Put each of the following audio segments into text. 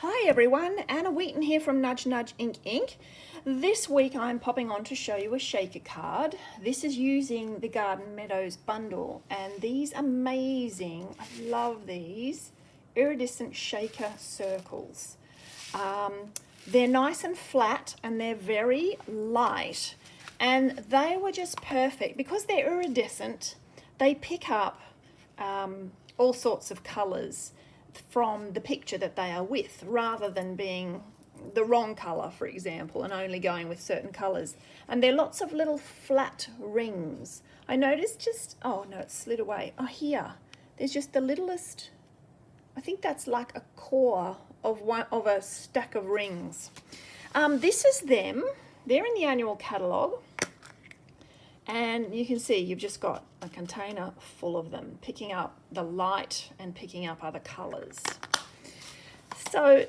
Hi everyone, Anna Wheaton here from Nudge Nudge Ink Ink. This week I'm popping on to show you a shaker card. This is using the Garden Meadows bundle, and these amazing, I love these, Iridescent Shaker Circles. They're nice and flat and they're very light, and they were just perfect because they're iridescent. They pick up all sorts of colours from the picture that they are with, rather than being the wrong colour, for example, and only going with certain colours. And they're lots of little flat rings. I noticed just, oh no, it's slid away. Oh, here, there's just the littlest, I think that's like a core of a stack of rings. This is them. They're in the annual catalogue. And you can see you've just got a container full of them, picking up the light and picking up other colours. So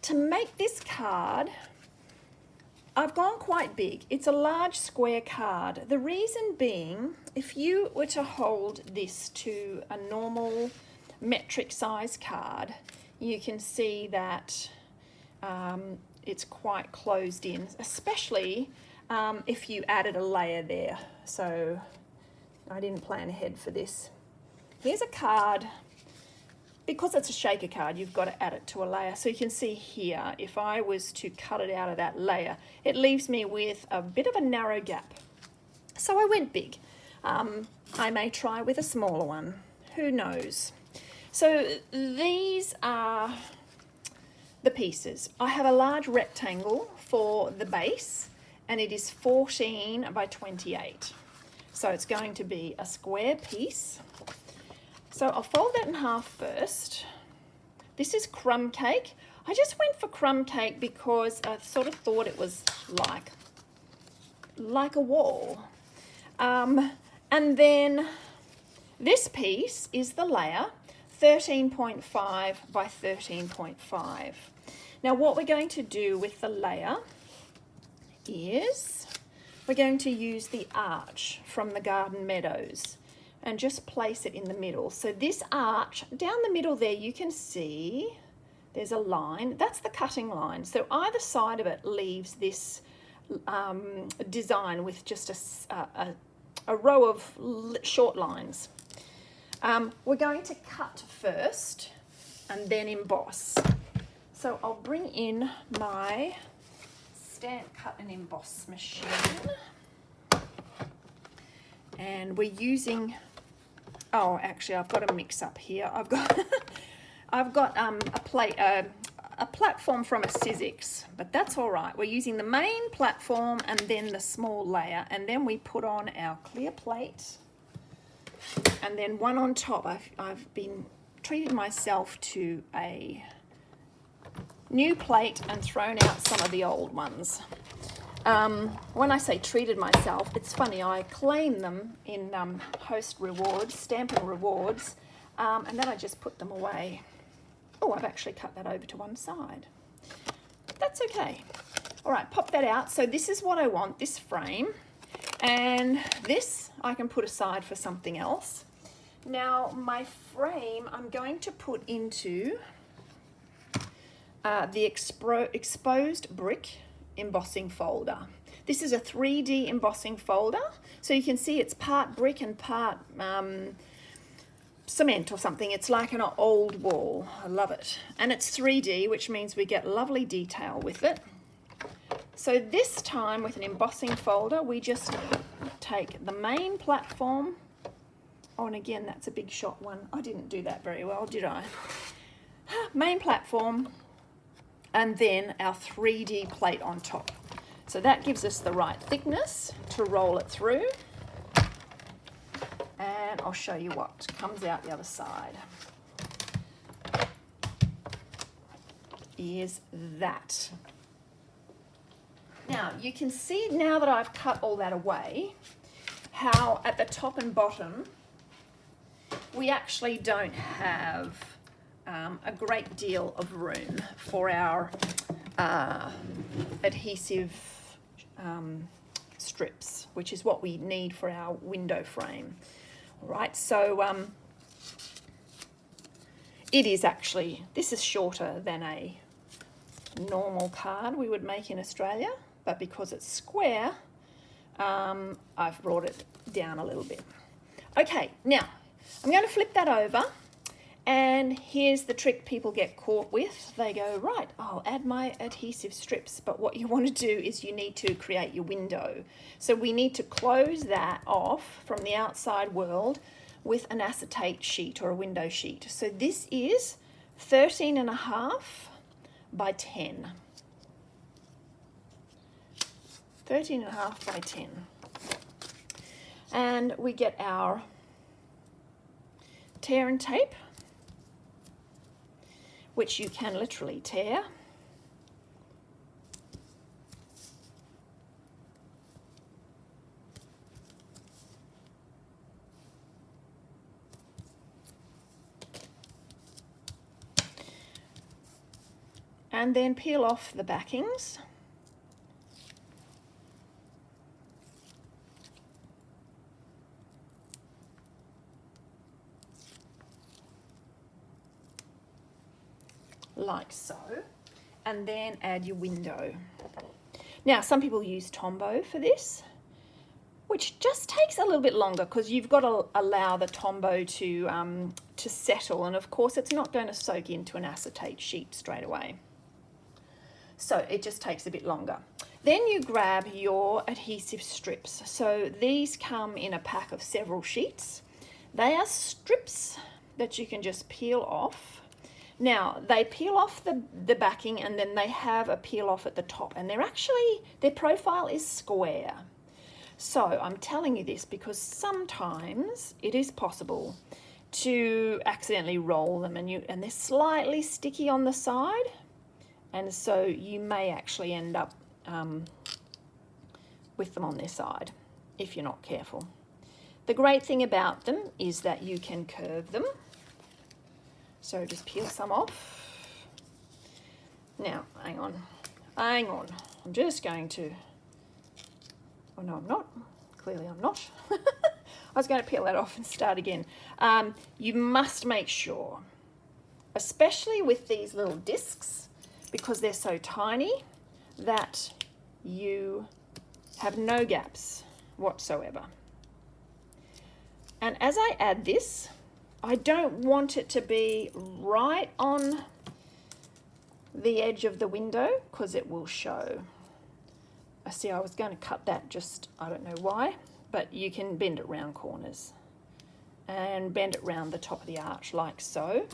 to make this card, I've gone quite big. It's a large square card. The reason being, if you were to hold this to a normal metric size card, you can see that it's quite closed in, especially if you added a layer there. So I didn't plan ahead for this. Here's a card. Because it's a shaker card, you've got to add it to a layer. So you can see here, if I was to cut it out of that layer, it leaves me with a bit of a narrow gap. So I went big. I may try with a smaller one. Who knows? So these are the pieces. I have a large rectangle for the base, and it is 14 by 28. So it's going to be a square piece. So I'll fold that in half first. This is Crumb Cake. I just went for Crumb Cake because I sort of thought it was like a wall. And then this piece is the layer, 13.5 by 13.5. Now what we're going to do with the layer is we're going to use the arch from the Garden Meadows and just place it in the middle. So this arch, down the middle there, you can see there's a line. That's the cutting line. So either side of it leaves this design with just a row of short lines. We're going to cut first and then emboss. So I'll bring in my Stamp, Cut and Emboss machine, and we're using, oh actually I've got a mix up here. I've got a platform from a Sizzix, but that's all right. We're using the main platform and then the small layer, and then we put on our clear plate and then one on top. I've been treating myself to a new plate and thrown out some of the old ones. When I say treated myself, it's funny, I claim them in host rewards, Stampin' rewards, and then I just put them away. Oh, I've actually cut that over to one side. That's okay. All right, pop that out. So this is what I want, this frame, and this I can put aside for something else. Now my frame I'm going to put into the exposed brick embossing folder. This is a 3D embossing folder, so you can see it's part brick and part cement or something. It's like an old wall. I love it. And it's 3D, which means we get lovely detail with it. So this time with an embossing folder, we just take the main platform. Oh, and again, that's a big shot one. I didn't do that very well, did I? Main platform, and then our 3D plate on top. So that gives us the right thickness to roll it through. And I'll show you what comes out the other side. Is that. Now you can see, now that I've cut all that away, how at the top and bottom we actually don't have a great deal of room for our adhesive strips, which is what we need for our window frame. All right, so it is actually, this is shorter than a normal card we would make in Australia, but because it's square, I've brought it down a little bit. Okay, now I'm going to flip that over, and here's the trick people get caught with. They go, right, I'll add my adhesive strips, but what you want to do is you need to create your window. So we need to close that off from the outside world with an acetate sheet or a window sheet. So this is 13.5 by 10. 13.5 by 10. And we get our tear and tape, which you can literally tear. And then peel off the backings. Like so, and then add your window. Now, some people use Tombow for this, which just takes a little bit longer because you've got to allow the Tombow to settle, and of course it's not going to soak into an acetate sheet straight away. So it just takes a bit longer. Then you grab your adhesive strips. So these come in a pack of several sheets. They are strips that you can just peel off. Now, they peel off the backing, and then they have a peel off at the top, and their profile is square. So I'm telling you this because sometimes it is possible to accidentally roll them, and they're slightly sticky on the side, and so you may actually end up with them on their side if you're not careful. The great thing about them is that you can curve them. So just peel some off. Now, hang on. I'm just going to, oh no, I'm not. Clearly I'm not. I was going to peel that off and start again. You must make sure, especially with these little discs, because they're so tiny, that you have no gaps whatsoever. And as I add this, I don't want it to be right on the edge of the window because it will show. I see I was going to cut that, just I don't know why, but you can bend it round corners and bend it round the top of the arch like so.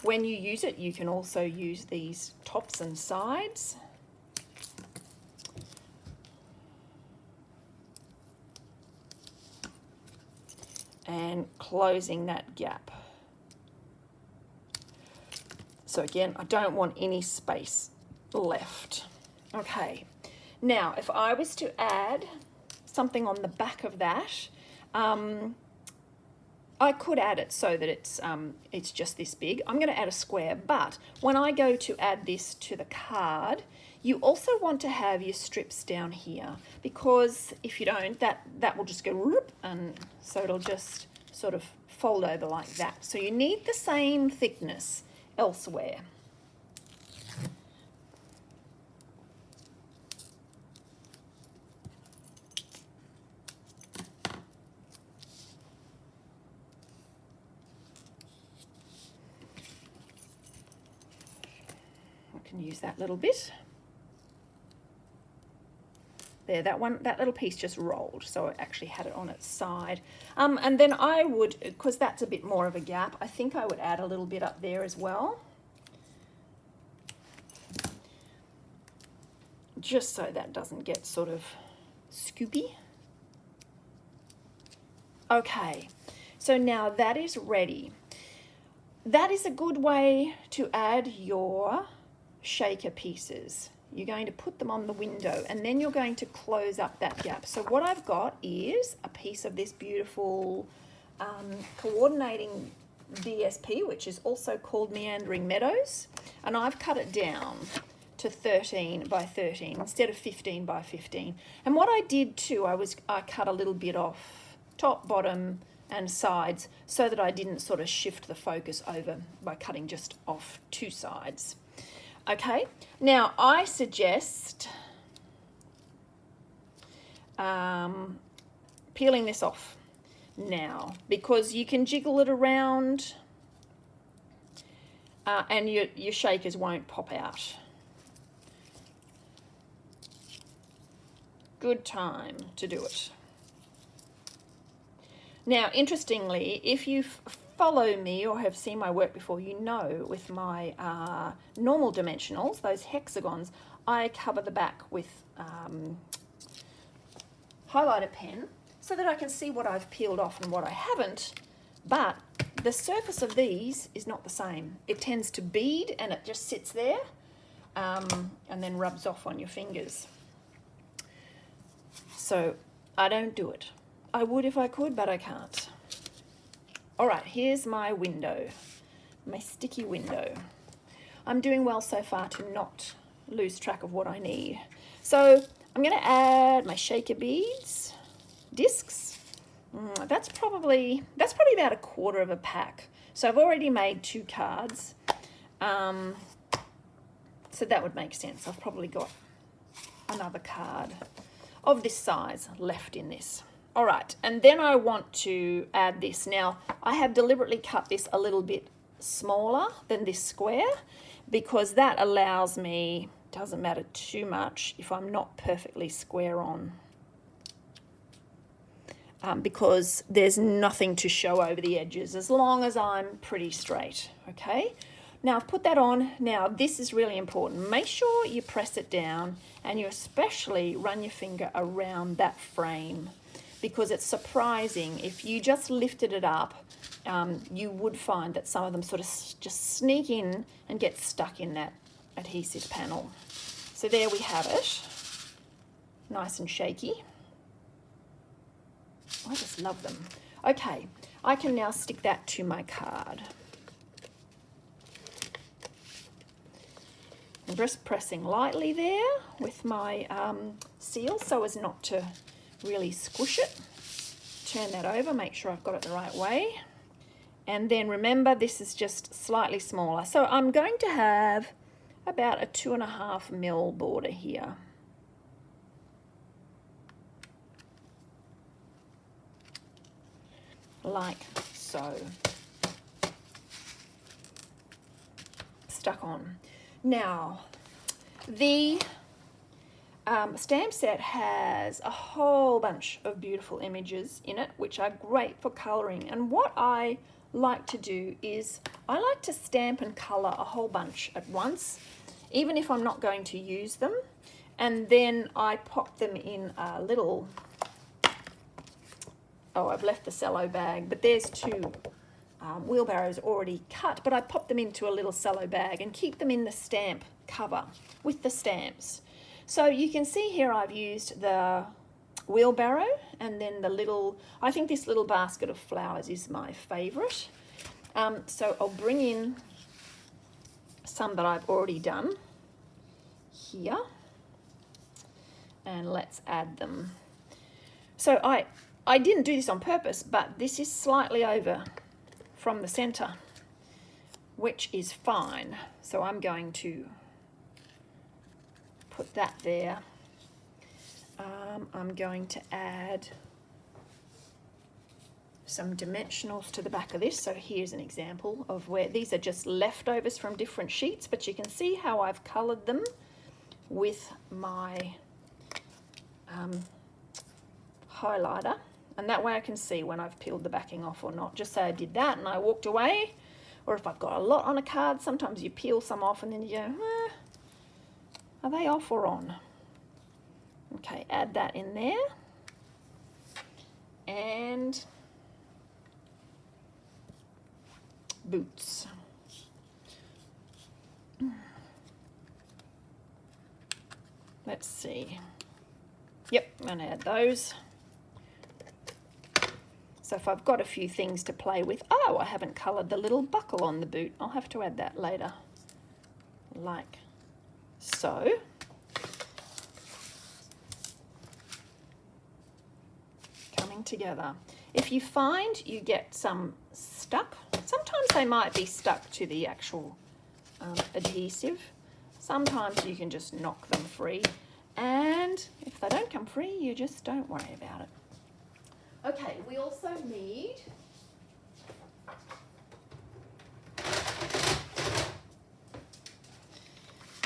When you use it, you can also use these tops and sides. And closing that gap. So again, I don't want any space left. Okay, now if I was to add something on the back of that, I could add it so that it's just this big. I'm going to add a square, but when I go to add this to the card, you also want to have your strips down here, because if you don't, that will just go whoop, and so it'll just sort of fold over like that. So you need the same thickness elsewhere. I can use that little bit. There, that little piece just rolled, so it actually had it on its side. And then I would, because that's a bit more of a gap, I think I would add a little bit up there as well. Just so that doesn't get sort of scoopy. Okay, so now that is ready. That is a good way to add your shaker pieces. You're going to put them on the window, and then you're going to close up that gap. So what I've got is a piece of this beautiful coordinating DSP, which is also called Meandering Meadows, and I've cut it down to 13 by 13 instead of 15 by 15. And what I did too, I cut a little bit off top, bottom, and sides so that I didn't sort of shift the focus over by cutting just off two sides. Okay, now I suggest peeling this off now, because you can jiggle it around and your shakers won't pop out. Good time to do it. Now, interestingly, if you follow me or have seen my work before, you know with my normal dimensionals, those hexagons, I cover the back with highlighter pen so that I can see what I've peeled off and what I haven't, but the surface of these is not the same. It tends to bead and it just sits there and then rubs off on your fingers. So I don't do it. I would if I could, but I can't. All right, here's my window, my sticky window. I'm doing well so far to not lose track of what I need. So I'm going to add my shaker beads, discs. That's probably about 1/4 of a pack. So I've already made 2 cards. So that would make sense. I've probably got another card of this size left in this. All right, and then I want to add this. Now, I have deliberately cut this a little bit smaller than this square because that allows me, doesn't matter too much if I'm not perfectly square on, because there's nothing to show over the edges as long as I'm pretty straight, okay? Now, I've put that on. Now, this is really important. Make sure you press it down and you especially run your finger around that frame, because it's surprising. If you just lifted it up, you would find that some of them sort of just sneak in and get stuck in that adhesive panel. So there we have it, nice and shaky. I just love them. Okay, I can now stick that to my card. I'm just pressing lightly there with my seal so as not to really squish it. Turn that over, make sure I've got it the right way. And then remember, this is just slightly smaller. So I'm going to have about a 2.5 mil border here. Like so. Stuck on. Now, the stamp set has a whole bunch of beautiful images in it, which are great for colouring. And what I like to do is I like to stamp and colour a whole bunch at once, even if I'm not going to use them. And then I pop them in a little, oh, I've left the cello bag, but there's 2 wheelbarrows already cut, but I pop them into a little cello bag and keep them in the stamp cover with the stamps. So you can see here I've used the wheelbarrow and then the little, I think this little basket of flowers is my favourite. So I'll bring in some that I've already done here and let's add them. So I didn't do this on purpose, but this is slightly over from the center, which is fine. So I'm going to put that there. I'm going to add some dimensionals to the back of this. So here's an example of where these are just leftovers from different sheets, but you can see how I've colored them with my highlighter. And that way I can see when I've peeled the backing off or not. Just say I did that and I walked away. Or if I've got a lot on a card, sometimes you peel some off and then you go, are they off or on? Okay, add that in there. And boots. Let's see. Yep, I'm going to add those. So if I've got a few things to play with, oh, I haven't coloured the little buckle on the boot. I'll have to add that later, like so. Coming together. If you find you get some stuck, sometimes they might be stuck to the actual adhesive. Sometimes you can just knock them free, and if they don't come free, you just don't worry about it. Okay, we also need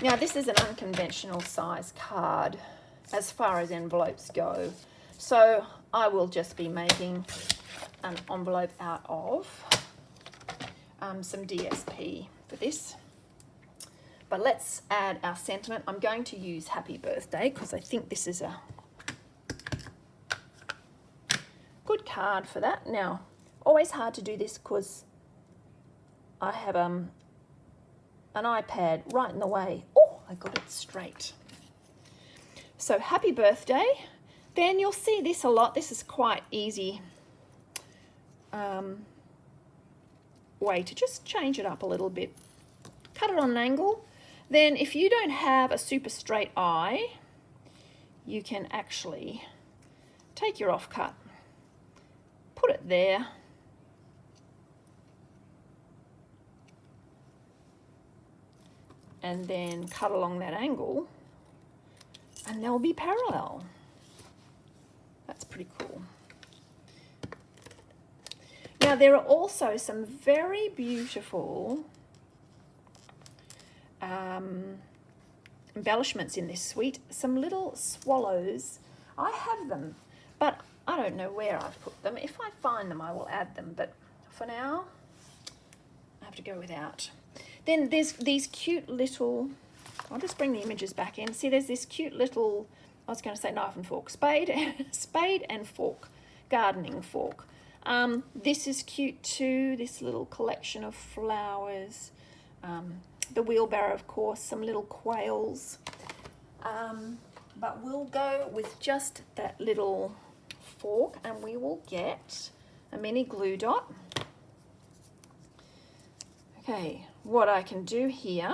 now this is an unconventional size card as far as envelopes go, so I will just be making an envelope out of some DSP for this. But let's add our sentiment. I'm going to use Happy Birthday because I think this is a good card for that. Now, always hard to do this because I have an iPad right in the way. Oh, I got it straight. So Happy Birthday. Then you'll see this a lot. This is quite easy way to just change it up a little bit. Cut it on an angle. Then if you don't have a super straight eye, you can actually take your offcut, put it there, and then cut along that angle, and they'll be parallel. That's pretty cool. Now there are also some very beautiful embellishments in this suite. Some little swallows. I have them, but I don't know where I've put them. If I find them, I will add them, but for now, I have to go without. Then there's these cute little, I'll just bring the images back in. See, there's this cute little, I was going to say knife and fork, spade and fork, gardening fork. This is cute too, this little collection of flowers. The wheelbarrow, of course, some little quails. But we'll go with just that little fork, and we will get a mini glue dot. Okay, what I can do here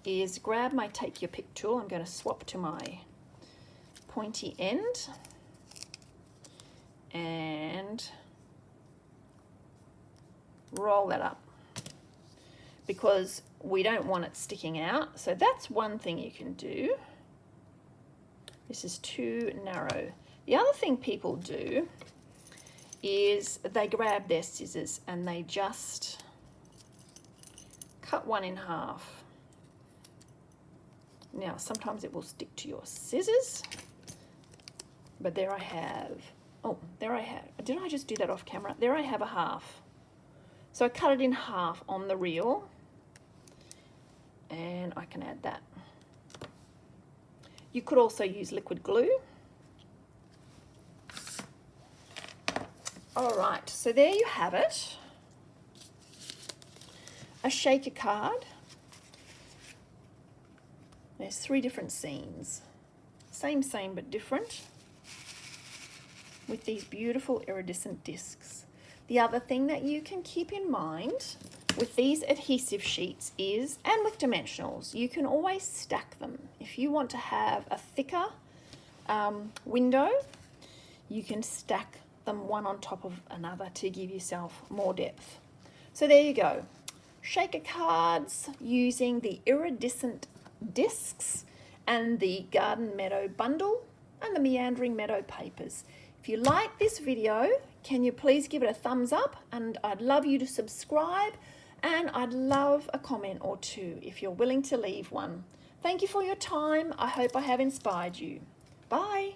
is grab my Take Your Pick tool. I'm going to swap to my pointy end and roll that up, because we don't want it sticking out. So that's one thing you can do. This is too narrow. The other thing people do is they grab their scissors and they just cut one in half. Now, sometimes it will stick to your scissors, but there I have, oh, there I have, did I just do that off camera? There I have a half. So I cut it in half on the reel, and I can add that. You could also use liquid glue. All right, so there you have it. A shaker card. There's 3 different scenes. Same, but different. With these beautiful iridescent discs. The other thing that you can keep in mind with these adhesive sheets is, and with dimensionals, you can always stack them. If you want to have a thicker window, you can stack them one on top of another to give yourself more depth. So there you go. Shaker cards using the iridescent discs and the Garden Meadow bundle and the Meandering Meadow papers. If you like this video, can you please give it a thumbs up, and I'd love you to subscribe, and I'd love a comment or two if you're willing to leave one. Thank you for your time. I hope I have inspired you. Bye.